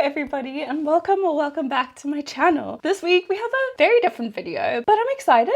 everybody, and welcome or welcome back to my channel. This week we have a very different video, but I'm excited.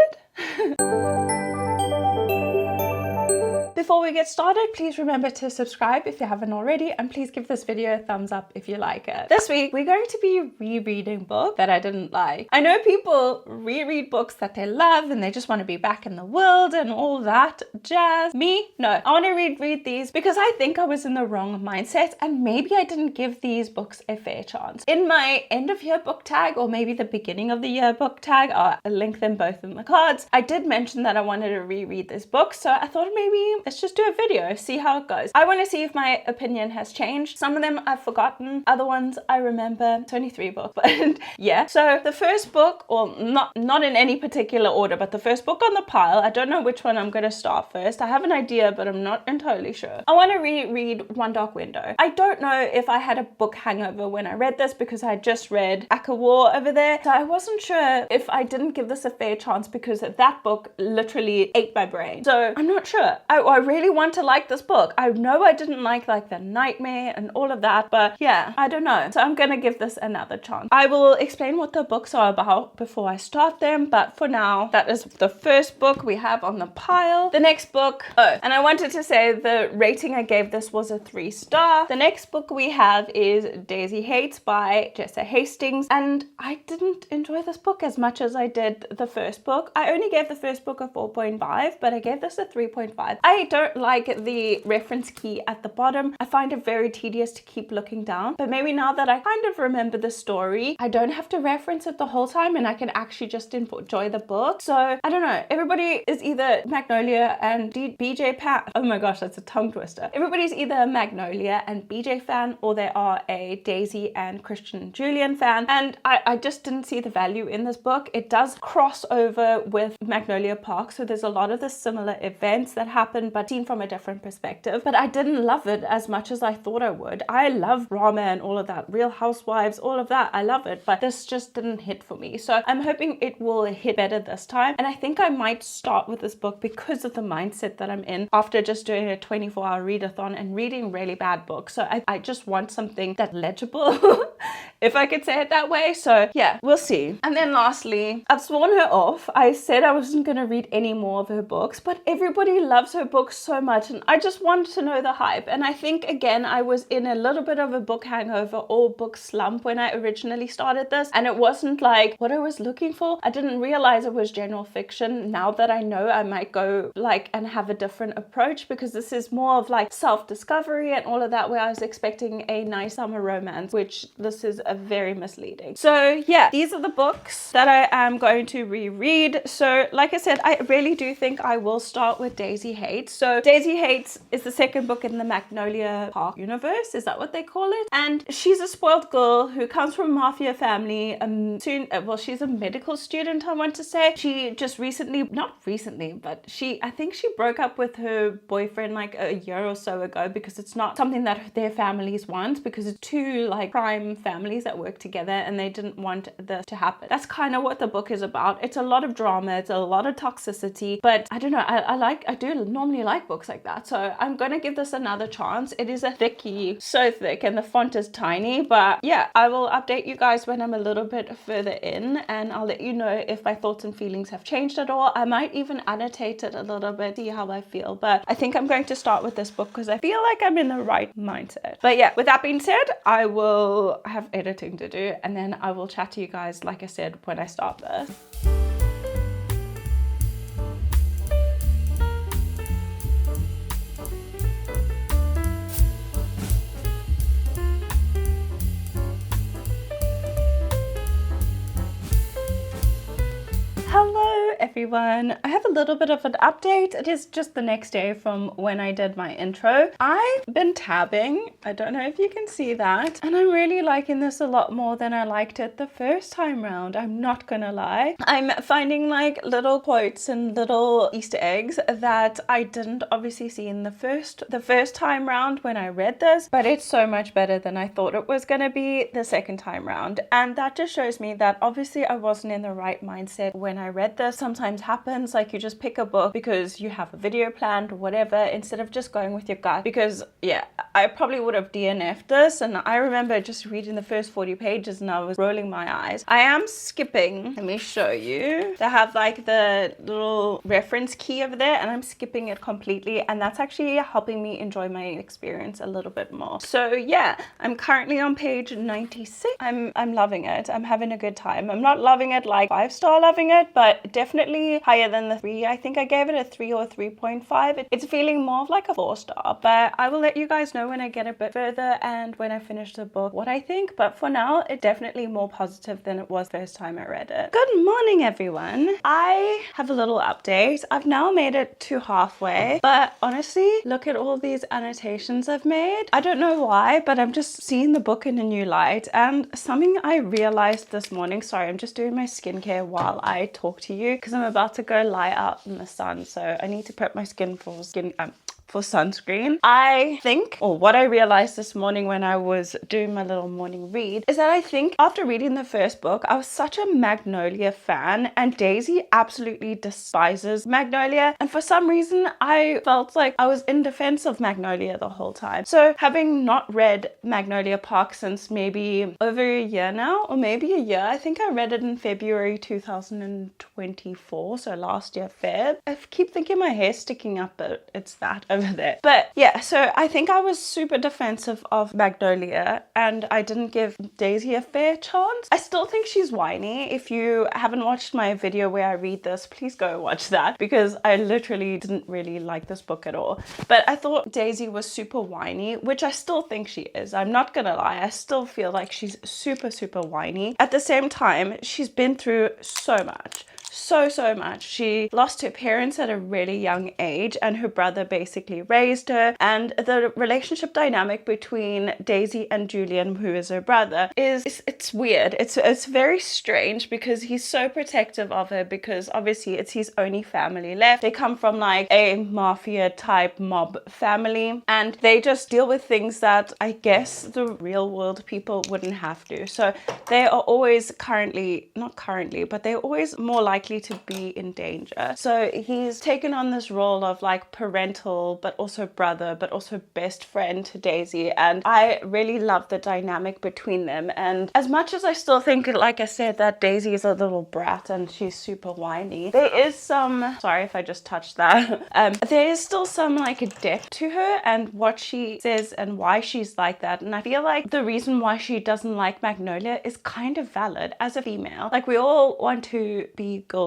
Before we get started, please remember to subscribe if you haven't already, and please give this video a thumbs up if you like it. This week, we're going to be rereading books that I didn't like. I know people reread books that they love and they just want to be back in the world and all that jazz. Me? No. I want to reread these because I think I was in the wrong mindset and maybe I didn't give these books a fair chance. In my end of year book tag, or maybe the beginning of the year book tag, I'll link them both in the cards, I did mention that I wanted to reread this book, so I thought maybe let's just do a video, see how it goes. I want to see if my opinion has changed. Some of them I've forgotten, other ones I remember. It's only 3 books, but yeah. So the first book, or not in any particular order, but the first book on the pile, I don't know which one I'm going to start first. I have an idea, but I'm not entirely sure. I want to reread One Dark Window. I don't know if I had a book hangover when I read this because I just read Aka War over there, so I wasn't sure if I didn't give this a fair chance because that book literally ate my brain. So I'm not sure. I really want to like this book. I know I didn't like the nightmare and all of that, but yeah, I don't know. So I'm gonna give this another chance. I will explain what the books are about before I start them, but for now, that is the first book we have on the pile. The next book, and I wanted to say the rating I gave this was a 3-star. The next book we have is Daisy Hates by Jessa Hastings, and I didn't enjoy this book as much as I did the first book. I only gave the first book a 4.5, but I gave this a 3.5. I don't like the reference key at the bottom. I find it very tedious to keep looking down, but maybe now that I kind of remember the story, I don't have to reference it the whole time and I can actually just enjoy the book. So I don't know, everybody is either Magnolia and BJ fan. Oh my gosh, that's a tongue twister. Everybody's either a Magnolia and BJ fan, or they are a Daisy and Christian Julian fan, and I just didn't see the value in this book. It does cross over with Magnolia Park, so there's a lot of the similar events that happen, but seen from a different perspective. But I didn't love it as much as I thought I would. I love drama and all of that, Real Housewives, all of that. I love it, but this just didn't hit for me. So I'm hoping it will hit better this time. And I think I might start with this book because of the mindset that I'm in after just doing a 24-hour readathon and reading really bad books. So I just want something that's legible, if I could say it that way. So yeah, we'll see. And then lastly, I've sworn her off. I said I wasn't going to read any more of her books, but everybody loves her books so much and I just wanted to know the hype. And I think again I was in a little bit of a book hangover or book slump when I originally started this, and it wasn't like what I was looking for. I didn't realize it was general fiction. Now that I know, I might go and have a different approach, because this is more of self-discovery and all of that, where I was expecting a nice summer romance, which this is a very misleading. So yeah, these are the books that I am going to reread. So like I said, I really do think I will start with Daisy Hates. So Daisy Hates is the second book in the Magnolia Park universe. Is that what they call it? And she's a spoiled girl who comes from a mafia family. She's a medical student, I want to say. She just not recently, but I think she broke up with her boyfriend a year or so ago, because it's not something that their families want, because it's 2 crime families that work together and they didn't want this to happen. That's kind of what the book is about. It's a lot of drama, it's a lot of toxicity, but I don't know, I do normally like books like that, so I'm gonna give this another chance. It is a thickie, so thick, and the font is tiny, but yeah, I will update you guys when I'm a little bit further in, and I'll let you know if my thoughts and feelings have changed at all. I might even annotate it a little bit, see how I feel, but I think I'm going to start with this book because I feel like I'm in the right mindset. But yeah, with that being said, I will have editing to do, and then I will chat to you guys, like I said, when I start this. Hello everyone, I have a little bit of an update. It is just the next day from when I did my intro. I've been tabbing, I don't know if you can see that, and I'm really liking this a lot more than I liked it the first time round. I'm not gonna lie. I'm finding little quotes and little Easter eggs that I didn't obviously see in the first time round when I read this, but it's so much better than I thought it was gonna be the second time round. And that just shows me that obviously I wasn't in the right mindset when I read this. Sometimes sometimes happens. Like you just pick a book because you have a video planned or whatever, instead of just going with your gut. Because yeah, I probably would have DNF'd this, and I remember just reading the first 40 pages and I was rolling my eyes. I am skipping, let me show you. They have like the little reference key over there, and I'm skipping it completely, and that's actually helping me enjoy my experience a little bit more. So yeah, I'm currently on page 96. I'm loving it. I'm having a good time. I'm not loving it like 5-star loving it, but definitely higher than the 3. I think I gave it a 3 or 3.5. It's feeling more of like a 4-star, but I will let you guys know when I get a bit further and when I finish the book what I think. But for now, it's definitely more positive than it was first time I read it. Good morning, everyone. I have a little update. I've now made it to halfway, but honestly, look at all these annotations I've made. I don't know why, but I'm just seeing the book in a new light. And something I realized this morning, sorry, I'm just doing my skincare while I talk to you because I'm about to go lie out in the sun, so I need to prep my skin for sunscreen. I think, or what I realized this morning when I was doing my little morning read, is that I think after reading the first book, I was such a Magnolia fan, and Daisy absolutely despises Magnolia, and for some reason I felt like I was in defense of Magnolia the whole time. So having not read Magnolia Park since maybe over a year now, or maybe a year, I think I read it in February 2024, so last year Feb. I keep thinking my hair's sticking up, but it's that over there. But yeah, so I think I was super defensive of Magnolia and I didn't give Daisy a fair chance. I still think she's whiny. If you haven't watched my video where I read this, please go watch that, because I literally didn't really like this book at all. But I thought Daisy was super whiny, which I still think she is. I'm not gonna lie, I still feel like she's super whiny. At the same time, she's been through so much. So much. She lost her parents at a really young age, and her brother basically raised her, and the relationship dynamic between Daisy and Julian, who is her brother, it's weird. It's very strange because he's so protective of her, because obviously it's his only family left. They come from like a mafia type mob family, and they just deal with things that I guess the real world people wouldn't have to. So they are always not currently, but they're always more likely to be in danger. So he's taken on this role of like parental, but also brother, but also best friend to Daisy, and I really love the dynamic between them. And as much as I still think, like I said, that Daisy is a little brat and she's super whiny, there is some, sorry if I just touched that, there is still some like depth to her and what she says and why she's like that. And I feel like the reason why she doesn't like Magnolia is kind of valid as a female. Like we all want to be girls,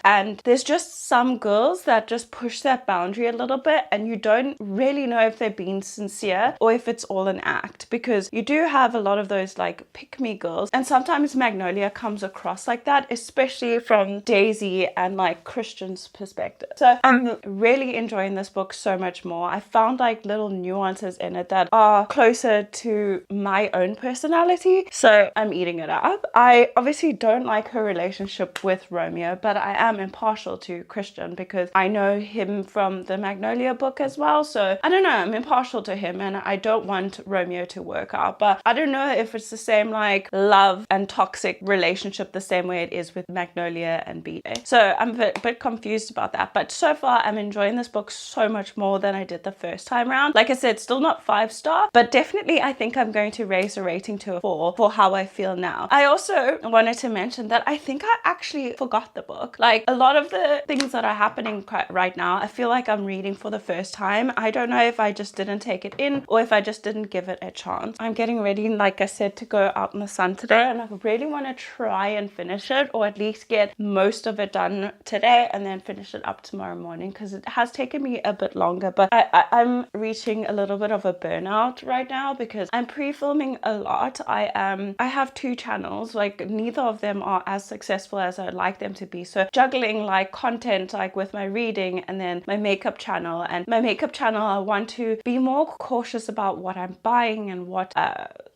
and there's just some girls that just push that boundary a little bit, and you don't really know if they're being sincere or if it's all an act, because you do have a lot of those like pick me girls, and sometimes Magnolia comes across like that, especially from Daisy and like Christian's perspective. So I'm really enjoying this book so much more. I found like little nuances in it that are closer to my own personality, so I'm eating it up. I obviously don't like her relationship with Romeo, but I am impartial to Christian because I know him from the Magnolia book as well. So I don't know, I'm impartial to him, and I don't want Romeo to work out. But I don't know if it's the same like love and toxic relationship the same way it is with Magnolia and BJ. So I'm a bit confused about that. But so far I'm enjoying this book so much more than I did the first time around. Like I said, still not 5-star, but definitely I think I'm going to raise the rating to a 4 for how I feel now. I also wanted to mention that I think I actually forgot the book. Like a lot of the things that are happening right now, I feel like I'm reading for the first time. I don't know if I just didn't take it in or if I just didn't give it a chance. I'm getting ready, like I said, to go out in the sun today, and I really want to try and finish it, or at least get most of it done today and then finish it up tomorrow morning, because it has taken me a bit longer. But I'm reaching a little bit of a burnout right now because I'm pre-filming a lot. I have 2 channels, like neither of them are as successful as I'd like them to be. So juggling like content like with my reading and then my makeup channel, and my makeup channel I want to be more cautious about what I'm buying and what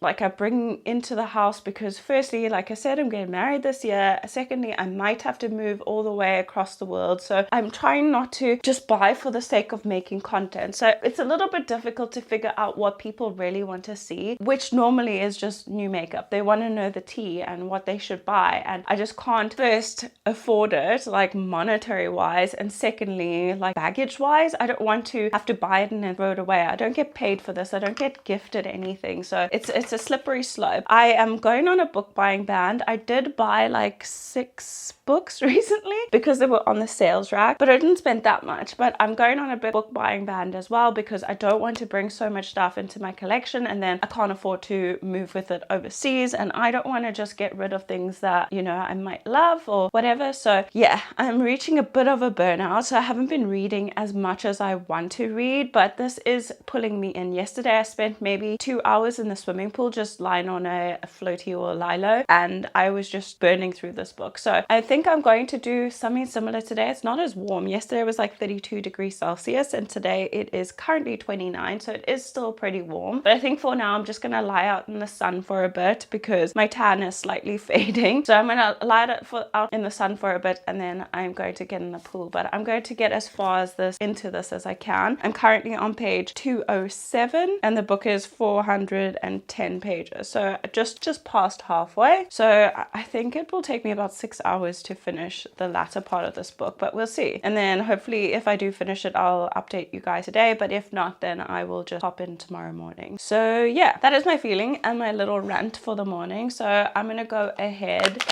like I bring into the house, because firstly, like I said, I'm getting married this year. Secondly, I might have to move all the way across the world. So I'm trying not to just buy for the sake of making content. So it's a little bit difficult to figure out what people really want to see, which normally is just new makeup. They want to know the tea and what they should buy. And I just can't first afford it, like monetary wise. And secondly, like baggage wise, I don't want to have to buy it and then throw it away. I don't get paid for this. I don't get gifted anything. So it's a slippery slope. I am going on a book buying ban. I did buy like 6 books recently because they were on the sales rack, but I didn't spend that much. But I'm going on a book buying ban as well, because I don't want to bring so much stuff into my collection and then I can't afford to move with it overseas, and I don't want to just get rid of things that, you know, I might love or whatever. So yeah, I'm reaching a bit of a burnout, so I haven't been reading as much as I want to read, but this is pulling me in. Yesterday I spent maybe 2 hours in the swimming pool just lying on a floaty or a lilo, and I was just burning through this book. So I think I'm going to do something similar today. It's not as warm. Yesterday was like 32 degrees Celsius and today it is currently 29, so it is still pretty warm. But I think for now I'm just gonna lie out in the sun for a bit because my tan is slightly fading. So I'm gonna lie out in the sun for a bit and then I'm going to get in the pool. But I'm going to get as far as into this as I can. I'm currently on page 207 and the book is 410 pages, so just past halfway. So I think it will take me about 6 hours to finish the latter part of this book, but we'll see. And then hopefully if I do finish it, I'll update you guys today, but if not, then I will just hop in tomorrow morning. So yeah, that is my feeling and my little rant for the morning. So I'm gonna go ahead.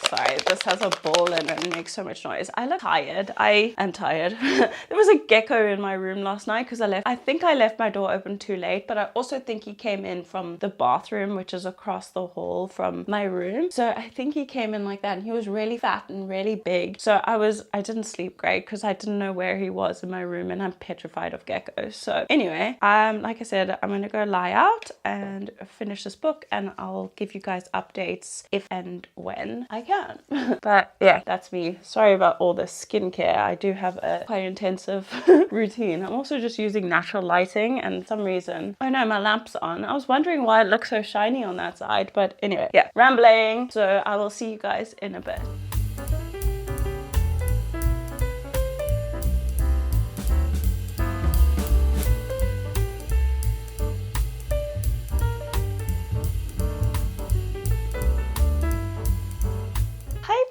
Sorry, this has a ball in it and makes so much noise. I look tired. I am tired. There was a gecko in my room last night because I think I left my door open too late, but I also think he came in from the bathroom, which is across the hall from my room. So I think he came in like that and he was really fat and really big. So I didn't sleep great because I didn't know where he was in my room and I'm petrified of geckos. So anyway, like I said, I'm gonna go lie out and finish this book and I'll give you guys updates if and when I can. But yeah, that's me. Sorry about all this skincare. I do have a quite intensive routine. I'm also just using natural lighting and for some reason, oh no, my lamp's on. I was wondering why it looks so shiny on that side, but anyway, yeah, rambling. So I will see you guys in a bit.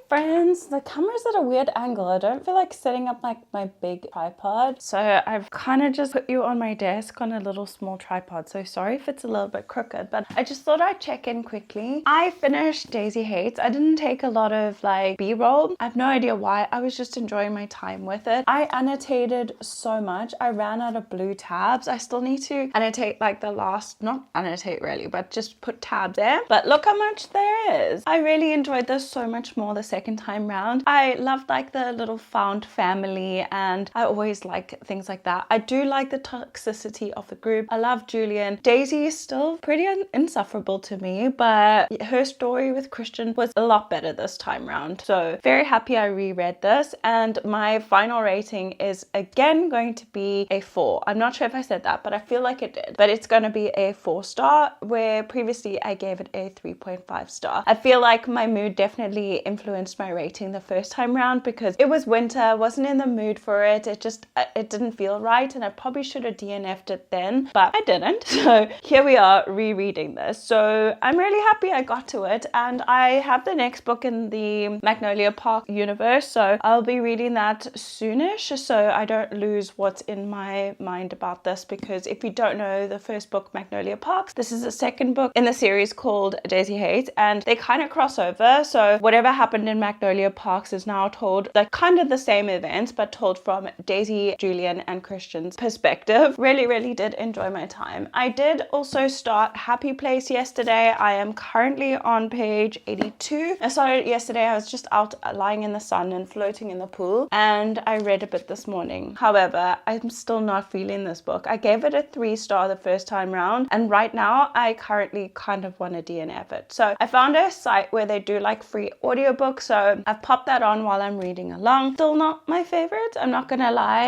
Friends, the camera's at a weird angle. I don't feel like setting up like my big tripod, so I've kind of just put you on my desk on a little small tripod. So sorry if it's a little bit crooked, but I just thought I'd check in quickly. I finished Daisy Hates. I didn't take a lot of like b-roll. I have no idea why. I was just enjoying my time with it. I annotated so much. I ran out of blue tabs. I still need to annotate like the last, not annotate really, but just put tabs there. But look how much there is. I really enjoyed this so much more the second time round. I loved like the little found family and I always like things like that. I do like the toxicity of the group. I love Julian. Daisy is still pretty insufferable to me, but her story with Christian was a lot better this time round. So very happy I reread this, and my final rating is again going to be a 4. I'm not sure if I said that, but I feel like it did. But it's going to be a 4-star where previously I gave it a 3.5 star. I feel like my mood definitely influenced my rating the first time round because it was winter, wasn't in the mood for it. It didn't feel right and I probably should have DNF'd it then, but I didn't. So here we are rereading this. So I'm really happy I got to it, and I have the next book in the Magnolia Park universe, so I'll be reading that soonish so I don't lose what's in my mind about this, because if you don't know the first book, Magnolia Parks, this is the second book in the series called Daisy Hates, and they kind of cross over. So whatever happened in Magnolia Parks is now told like kind of the same events but told from Daisy, Julian and Christian's perspective. Really did enjoy my time. I did also start Happy Place yesterday. I am currently on page 82. I started yesterday. I was just out lying in the sun and floating in the pool, and I read a bit this morning. However, I'm still not feeling this book. I gave it a 3-star the first time round, and right now I currently kind of want to DNF it. So I found a site where they do like free audiobooks. So So I've popped that on while I'm reading along. Still not my favorite, I'm not gonna lie.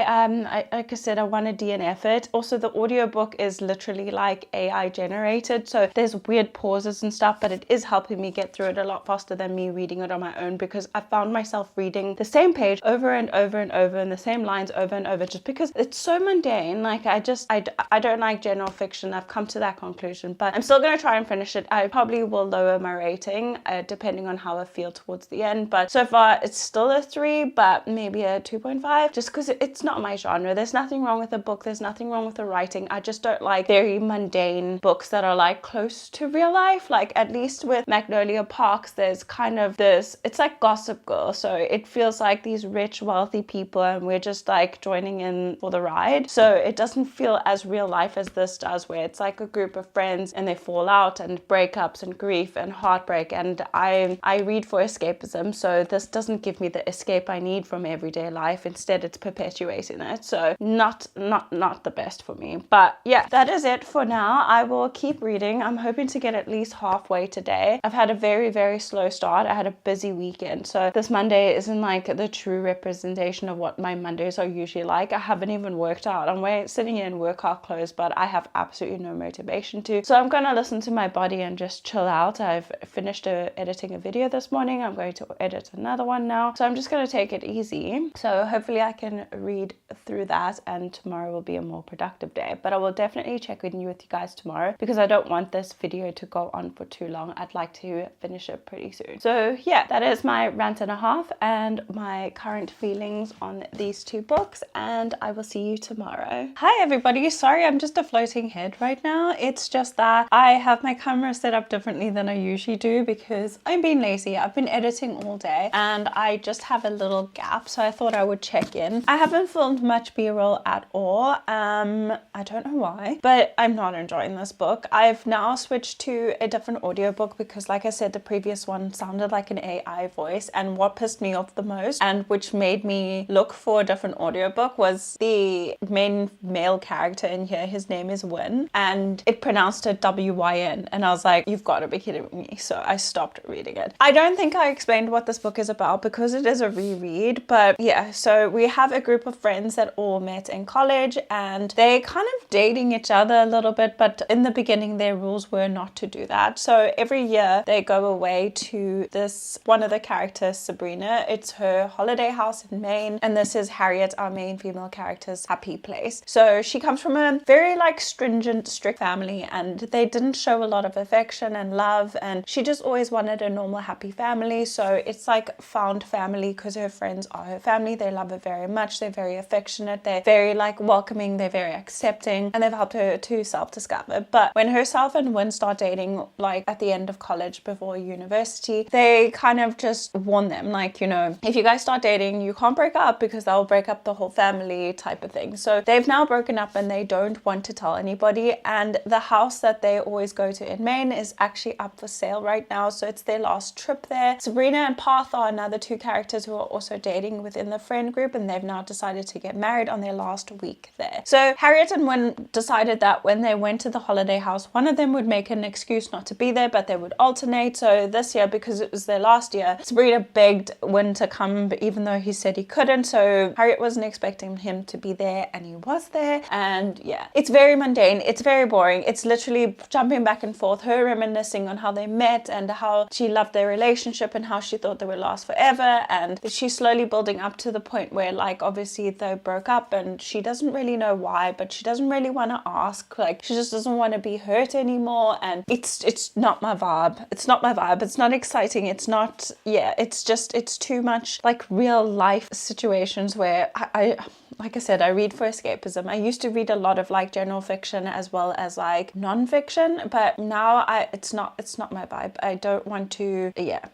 Like I said, I want to DNF it. Also, the audiobook is literally like AI generated, so there's weird pauses and stuff, but it is helping me get through it a lot faster than me reading it on my own, because I found myself reading the same page over and over and over, and the same lines over and over, just because it's so mundane. Like I don't like general fiction. I've come to that conclusion, but I'm still gonna try and finish it. I probably will lower my rating depending on how I feel towards the end, but so far it's still a 3, but maybe a 2.5, just because it's not my genre. There's nothing wrong with the book, there's nothing wrong with the writing. I just don't like very mundane books that are like close to real life. Like at least with Magnolia Parks, there's kind of this, it's like Gossip Girl, so it feels like these rich wealthy people and we're just like joining in for the ride. So it doesn't feel as real life as this does, where it's like a group of friends and they fall out and breakups and grief and heartbreak, and I read for escapism, so this doesn't give me the escape I need from everyday life. Instead, it's perpetuating it. So not the best for me. But yeah, that is it for now. I will keep reading. I'm hoping to get at least halfway today. I've had a very slow start. I had a busy weekend, so this Monday isn't like the true representation of what my Mondays are usually like. I haven't even worked out. I'm sitting here in workout clothes, but I have absolutely no motivation to. So I'm gonna listen to my body and just chill out. I've finished editing a video this morning. I'm going to edit another one now. So I'm just gonna take it easy. So hopefully I can read through that, and tomorrow will be a more productive day. But I will definitely check in with you guys tomorrow, because I don't want this video to go on for too long. I'd like to finish it pretty soon. So yeah, that is my rant and a half and my current feelings on these 2 books, and I will see you tomorrow. Hi everybody, sorry I'm just a floating head right now. It's just that I have my camera set up differently than I usually do because I'm being lazy. I've been editing all day and I just have a little gap, so I thought I would check in. I haven't filmed much b-roll at all. I don't know why, but I'm not enjoying this book. I've now switched to a different audiobook because, like I said, the previous one sounded like an AI voice, and what pissed me off the most and which made me look for a different audiobook was the main male character in here. His name is Wyn, and it pronounced it W-Y-N, and I was like, you've got to be kidding me. So I stopped reading it. I don't think I explained what this book is about because it is a reread, but yeah, so we have a group of friends that all met in college and they kind of dating each other a little bit, but in the beginning their rules were not to do that. So every year they go away to this, one of the characters, Sabrina, it's her holiday house in Maine, and this is Harriet, our main female character's happy place. So she comes from a very like stringent, strict family, and they didn't show a lot of affection and love, and she just always wanted a normal happy family. So it's like found family because her friends are her family. They love her very much, they're very affectionate, they're very like welcoming, they're very accepting, and they've helped her to self-discover. But when herself and Wyn start dating, like at the end of college before university, they kind of just warn them, like, you know, if you guys start dating, you can't break up because that will break up the whole family type of thing. So they've now broken up and they don't want to tell anybody, and the house that they always go to in Maine is actually up for sale right now, so it's their last trip there. Sabrina and Path are another 2 characters who are also dating within the friend group, and they've now decided to get married on their last week there. So Harriet and Wyn decided that when they went to the holiday house, one of them would make an excuse not to be there, but they would alternate. So this year, because it was their last year, Sabrina begged Wyn to come, even though he said he couldn't. So Harriet wasn't expecting him to be there, and he was there. And yeah, it's very mundane, it's very boring. It's literally jumping back and forth, her reminiscing on how they met and how she loved their relationship and how she thought they would last forever, and she's slowly building up to the point where, like, obviously they broke up and she doesn't really know why, but she doesn't really want to ask. Like, she just doesn't want to be hurt anymore, and it's not my vibe. It's not my vibe. It's not exciting. It's not, yeah, it's just, it's too much like real life situations where I like I said, I read for escapism. I used to read a lot of like general fiction as well as like non-fiction, but now it's not my vibe. I don't want to, yeah.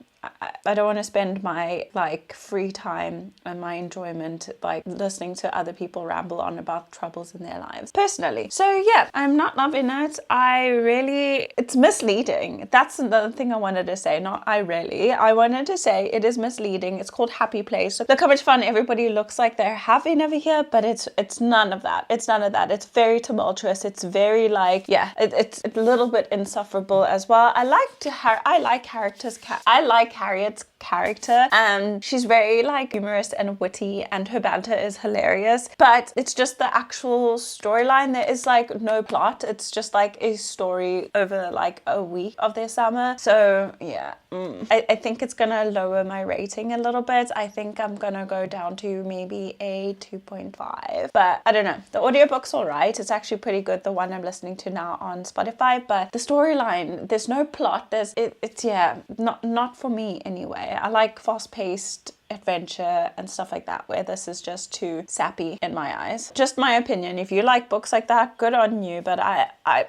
I don't want to spend my like free time and my enjoyment like listening to other people ramble on about troubles in their lives personally. So yeah, I'm not loving it. It's misleading. That's another thing I wanted to say. I wanted to say it is misleading. It's called Happy Place. So look how much fun everybody looks like they're having over here, but it's none of that. It's none of that. It's very tumultuous. It's very like, yeah, it's a little bit insufferable as well. I like characters. I like Harriet's character, and she's very like humorous and witty, and her banter is hilarious, but it's just the actual storyline. There is like no plot. It's just like a story over like a week of their summer. So yeah, I think it's gonna lower my rating a little bit. I think I'm gonna go down to maybe a 2.5, but I don't know. The audiobook's all right. It's actually pretty good, the one I'm listening to now on Spotify, but the storyline, there's no plot. It's yeah, not for me anyway. I like fast-paced adventure and stuff like that, where this is just too sappy in my eyes. Just my opinion. If you like books like that, good on you, but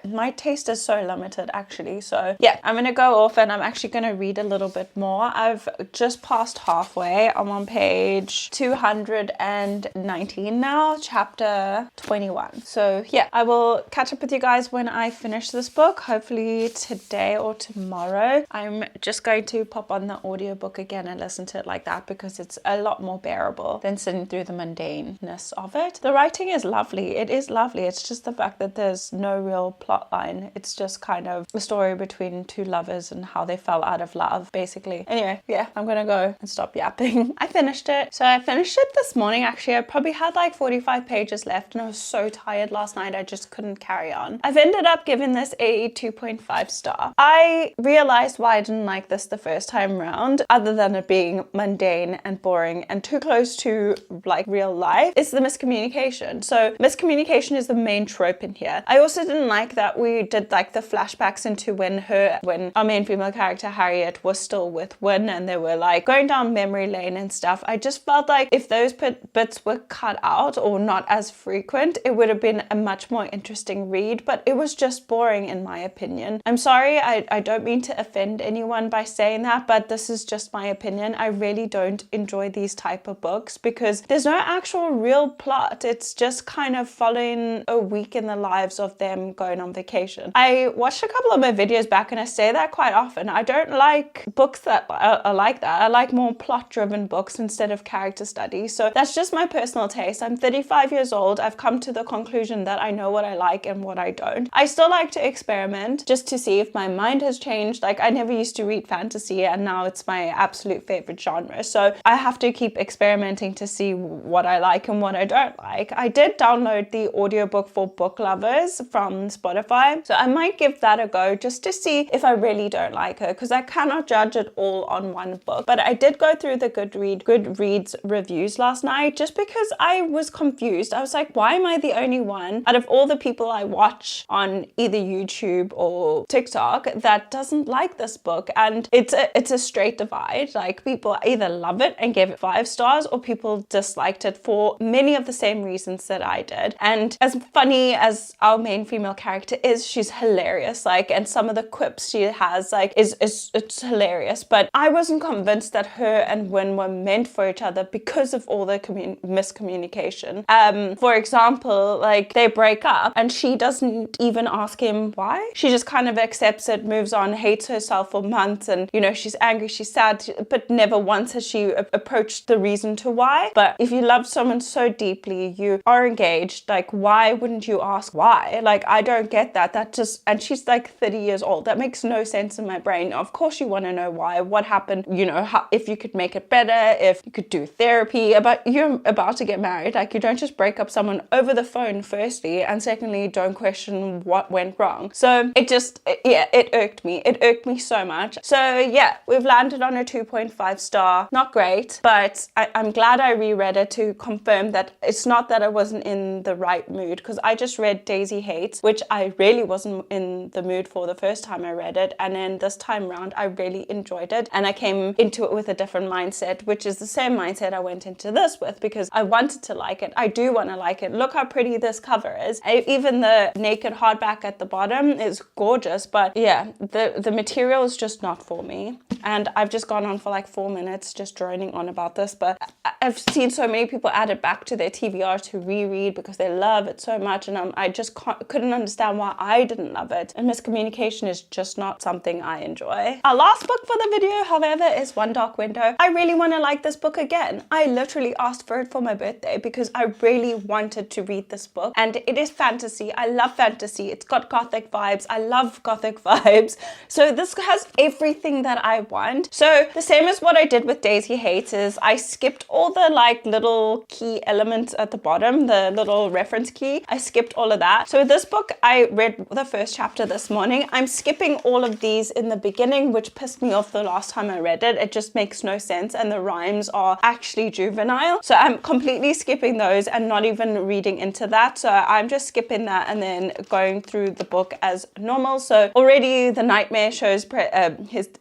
my taste is so limited actually. So yeah, I'm gonna go off and I'm actually gonna read a little bit more. I've just passed halfway. I'm on page 219 now, chapter 21. So yeah, I will catch up with you guys when I finish this book, hopefully today or tomorrow. I'm just going to pop on the audiobook again and listen to it like that, because it's a lot more bearable than sitting through the mundaneness of it. The writing is lovely. It is lovely. It's just the fact that there's no real plot line. It's just kind of a story between two lovers and how they fell out of love, basically. Anyway, yeah, I'm gonna go and stop yapping. I finished it. So I finished it this morning, actually. I probably had like 45 pages left and I was so tired last night, I just couldn't carry on. I've ended up giving this a 2.5 star. I realized why I didn't like this the first time round, other than it being mundane and boring and too close to like real life, is the miscommunication. So miscommunication is the main trope in here. I also didn't like that we did like the flashbacks into when our main female character Harriet was still with Wynne, and they were like going down memory lane and stuff. I just felt like if those bits were cut out or not as frequent, it would have been a much more interesting read, but it was just boring in my opinion. I'm sorry, I don't mean to offend anyone by saying that, but this is just my opinion. I really don't enjoy these type of books because there's no actual real plot. It's just kind of following a week in the lives of them going on vacation. I watched a couple of my videos back and I say that quite often. I don't like books that are like that. I like more plot driven books instead of character studies. So that's just my personal taste. I'm 35 years old. I've come to the conclusion that I know what I like and what I don't. I still like to experiment just to see if my mind has changed. Like, I never used to read fantasy and now it's my absolute favorite genre. So I have to keep experimenting to see what I like and what I don't like. I did download the audiobook for book lovers from Spotify, so I might give that a go just to see if I really don't like her, because I cannot judge it all on one book. But I did go through the Goodreads reviews last night just because I was confused. I was like, why am I the only one out of all the people I watch on either YouTube or TikTok that doesn't like this book? And it's a straight divide. Like, people either love it and gave it 5 stars, or people disliked it for many of the same reasons that I did. And as funny as our main female character is, she's hilarious. Like, and some of the quips she has, like, it's hilarious. But I wasn't convinced that her and Wynne were meant for each other because of all the miscommunication. For example, like, they break up and she doesn't even ask him why. She just kind of accepts it, moves on, hates herself for months, and you know, she's angry, she's sad, but never once has she approached the reason to why. But if you love someone so deeply, you are engaged, like, why wouldn't you ask why? Like, I don't get that. That just, and she's like 30 years old. That makes no sense in my brain. Of course you want to know why, what happened, you know, how, if you could make it better, if you could do therapy, but you're about to get married. Like, you don't just break up someone over the phone, firstly, and secondly, don't question what went wrong. So it just, yeah, it irked me. It irked me so much. So yeah, we've landed on a 2.5 star. Not great, but I'm glad I reread it to confirm that it's not that I wasn't in the right mood, because I just read Daisy Hates, which I really wasn't in the mood for the first time I read it, and then this time round I really enjoyed it, and I came into it with a different mindset, which is the same mindset I went into this with, because I wanted to like it. I do want to like it. Look how pretty this cover is. Even the naked hardback at the bottom is gorgeous, but yeah, the material is just not for me. And I've just gone on for like 4 minutes just drawing droning on about this, but I've seen so many people add it back to their TBR to reread because they love it so much, and I just couldn't understand why I didn't love it. And miscommunication is just not something I enjoy. Our last book for the video, however, is One Dark Window. I really want to like this book again. I literally asked for it for my birthday because I really wanted to read this book, and it is fantasy. I love fantasy. It's got gothic vibes. I love gothic vibes. So this has everything that I want. So the same as what I did with Daisy Hates is I skipped all the like little key elements at the bottom, the little reference key. I skipped all of that. So this book, I read the first chapter this morning. I'm skipping all of these in the beginning, which pissed me off the last time I read it. It just makes no sense, and the rhymes are actually juvenile. So I'm completely skipping those and not even reading into that. So I'm just skipping that and then going through the book as normal. So already the nightmare shows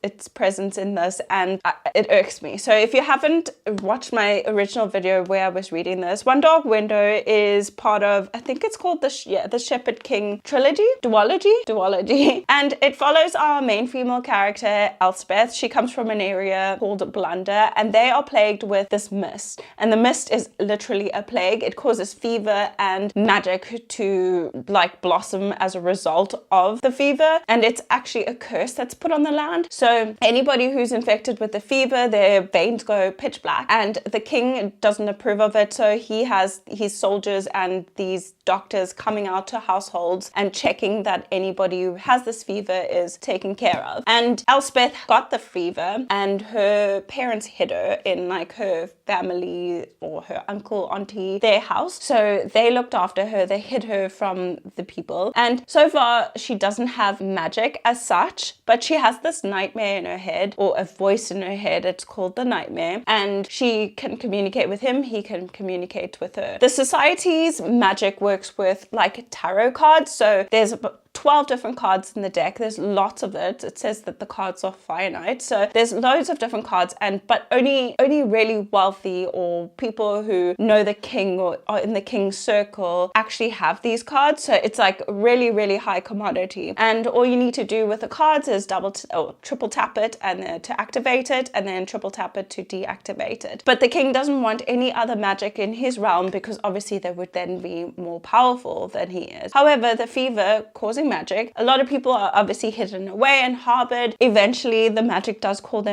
its presence in this, and it irks me. So if you haven't watched my original video where I was reading this, One Dark Window is part of, I think it's called the Shepherd King trilogy, duology, and it follows our main female character Elspeth. She comes from an area called Blunder, and they are plagued with this mist, and the mist is literally a plague. It causes fever and magic to like blossom as a result of the fever, and it's actually a curse that's put on the land. So anybody who's infected with the fever, their veins go pitch black, and the king doesn't approve of it. So he has his soldiers and these doctors coming out to households and checking that anybody who has this fever is taken care of. And Elspeth got the fever, and her parents hid her in like her family or her uncle, auntie, their house. So they looked after her, they hid her from the people. And so far she doesn't have magic as such, but she has this nightmare in her head, or a voice in her head. It's called the nightmare, and she can communicate with him, he can communicate with her. The society's magic works with like tarot cards. So there's 12 different cards in the deck. There's lots of it. It says that the cards are finite. So there's loads of different cards, but only really wealthy or people who know the king or are in the king's circle actually have these cards. So it's like really high commodity. And all you need to do with the cards is triple tap it and to activate it, and then triple tap it to deactivate it. But the king doesn't want any other magic in his realm because obviously they would then be more powerful than he is. However, the fever causing magic, a lot of people are obviously hidden away and harbored. Eventually the magic does cause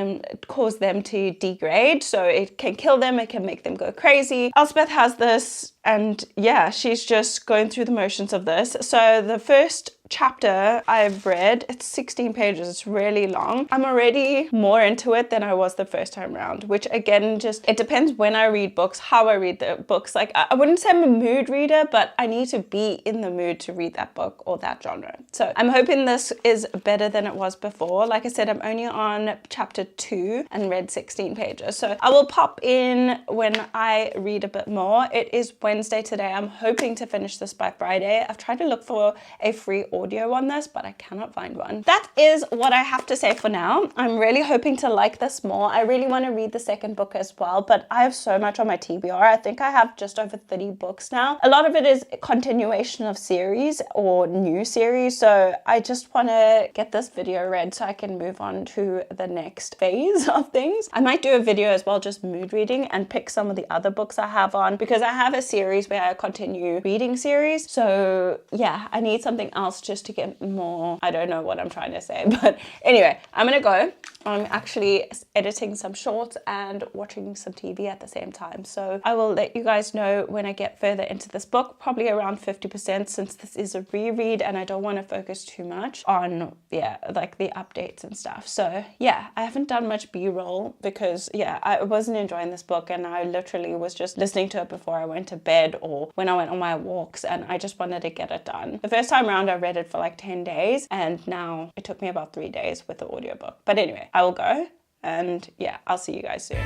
them to degrade, so it can kill them, it can make them go crazy. Elspeth has this, and yeah, she's just going through the motions of this. So the first chapter I've read, it's 16 pages, it's really long. I'm already more into it than I was the first time around, which again, just it depends when I read books, how I read the books. Like I wouldn't say I'm a mood reader, but I need to be in the mood to read that book or that genre. So I'm hoping this is better than it was before. Like I said, I'm only on chapter 2 and read 16 pages, so I will pop in when I read a bit more. It is Wednesday today. I'm hoping to finish this by Friday. I've tried to look for a free audio on this, but I cannot find one. That is what I have to say for now. I'm really hoping to like this more. I really want to read the second book as well, but I have so much on my TBR. I think I have just over 30 books now. A lot of it is a continuation of series or new series, so I just want to get this video read so I can move on to the next phase of things. I might do a video as well, just mood reading, and pick some of the other books I have on, because I have a series where I continue reading series. So yeah, I need something else just to get more, I don't know what I'm trying to say, but anyway, I'm gonna go. I'm actually editing some shorts and watching some TV at the same time, so I will let you guys know when I get further into this book, probably around 50%, since this is a reread and I don't want to focus too much on like the updates and stuff. So yeah, I haven't done much b-roll because I wasn't enjoying this book, and I literally was just listening to it before I went to bed or when I went on my walks, and I just wanted to get it done. The first time around I read it for like 10 days, and now it took me about 3 days with the audiobook. But anyway, I will go, and yeah, I'll see you guys soon.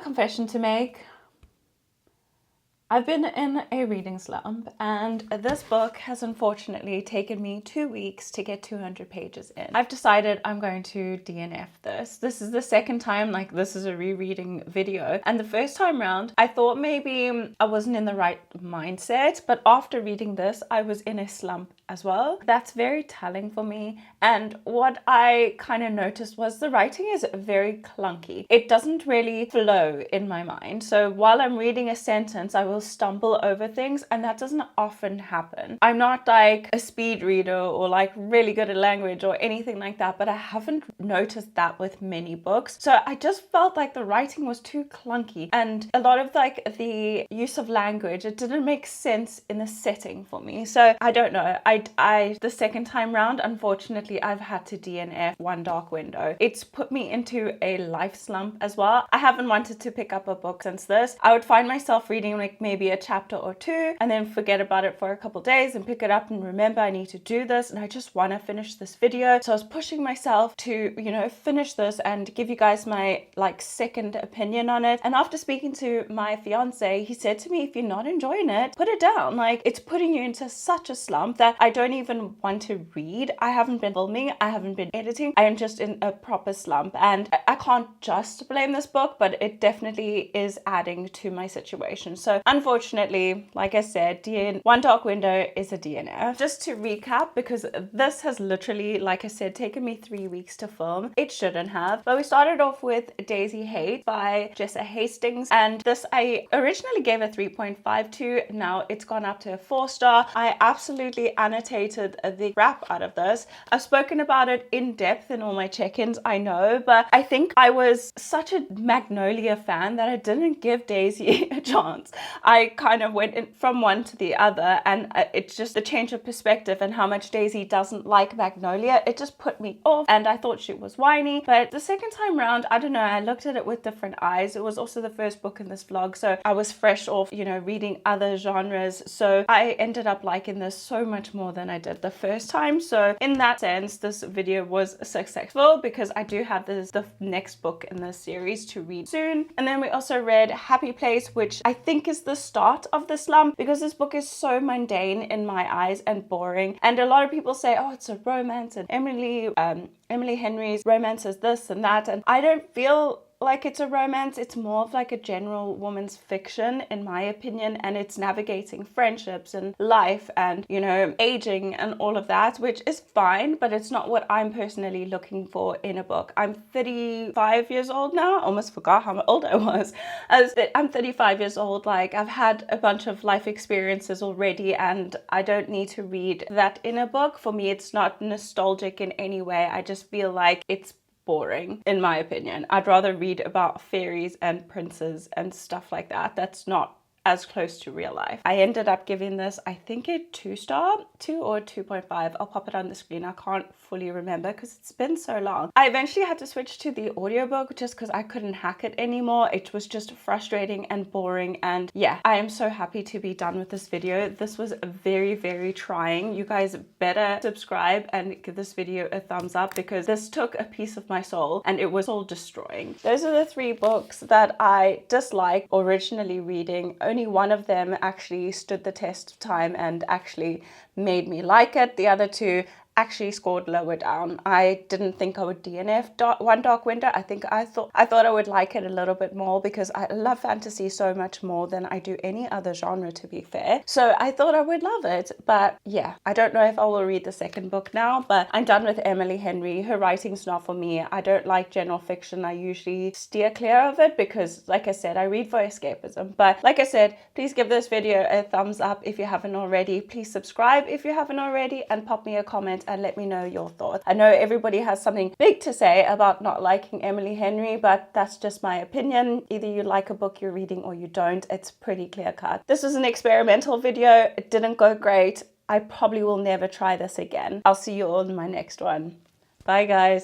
confession to make. I've been in a reading slump, and this book has unfortunately taken me 2 weeks to get 200 pages in. I've decided I'm going to DNF this. This is the second time this is a rereading video, and the first time round I thought maybe I wasn't in the right mindset, but after reading this I was in a slump as well. That's very telling for me, and what I kind of noticed was the writing is very clunky. It doesn't really flow in my mind, so while I'm reading a sentence I will stumble over things, and that doesn't often happen. I'm not like a speed reader or like really good at language or anything like that, but I haven't noticed that with many books. So I just felt like the writing was too clunky, and a lot of like the use of language, it didn't make sense in the setting for me. So I don't know. I the second time round, unfortunately, I've had to DNF One Dark Window. It's put me into a life slump as well. I haven't wanted to pick up a book since this. I would find myself reading like maybe a chapter or two and then forget about it for a couple days and pick it up and remember I need to do this and I just want to finish this video. So I was pushing myself to, you know, finish this and give you guys my like second opinion on it. And after speaking to my fiance, he said to me, if you're not enjoying it, put it down. Like, it's putting you into such a slump that I don't even want to read. I haven't been filming, I haven't been editing, I am just in a proper slump, and I can't just blame this book, but it definitely is adding to my situation. So unfortunately, like I said, One Dark Window is a DNF. Just to recap, because this has literally, like I said, taken me 3 weeks to film. It shouldn't have. But we started off with Daisy Hate by Jessa Hastings, and this I originally gave a 3.5 to. Now it's gone up to a 4-star. I absolutely annotated the crap out of this. I've spoken about it in depth in all my check-ins, I know, but I think I was such a Magnolia fan that I didn't give Daisy a chance. I kind of went in from one to the other, and it's just a change of perspective and how much Daisy doesn't like Magnolia. It just put me off, and I thought she was whiny. But the second time round, I don't know, I looked at it with different eyes. It was also the first book in this vlog, so I was fresh off, you know, reading other genres. So I ended up liking this so much more than I did the first time. So in that sense, this video was successful because I do have the next book in this series to read soon. And then we also read Happy Place, which I think is the start of the slump, because this book is so mundane in my eyes and boring. And a lot of people say, oh, it's a romance, and Emily Henry's romance is this and that, and I don't feel like it's a romance. It's more of like a general woman's fiction, in my opinion, and it's navigating friendships and life and, you know, aging and all of that, which is fine, but it's not what I'm personally looking for in a book. I'm 35 years old now. I almost forgot how old I was. I'm 35 years old. Like, I've had a bunch of life experiences already, and I don't need to read that in a book. For me, it's not nostalgic in any way. I just feel like it's boring, in my opinion. I'd rather read about fairies and princes and stuff like that. That's not as close to real life. I ended up giving this, I think, a 2-star, 2 or 2.5. I'll pop it on the screen. I can't fully remember because it's been so long. I eventually had to switch to the audiobook just because I couldn't hack it anymore. It was just frustrating and boring, and yeah, I am so happy to be done with this video. This was very, very trying. You guys better subscribe and give this video a thumbs up because this took a piece of my soul and it was all destroying. Those are the 3 books that I disliked originally reading. Only one of them actually stood the test of time and actually made me like it. The other 2 actually scored lower down. I didn't think I would DNF One Dark Window. I thought I would like it a little bit more because I love fantasy so much more than I do any other genre, to be fair. So I thought I would love it. But yeah, I don't know if I will read the second book now, but I'm done with Emily Henry. Her writing's not for me. I don't like general fiction. I usually steer clear of it because, like I said, I read for escapism. But like I said, please give this video a thumbs up if you haven't already. Please subscribe if you haven't already, and pop me a comment and let me know your thoughts. I know everybody has something big to say about not liking Emily Henry, but that's just my opinion. Either you like a book you're reading or you don't. It's pretty clear cut. This was an experimental video. It didn't go great. I probably will never try this again. I'll see you all in my next one. Bye, guys.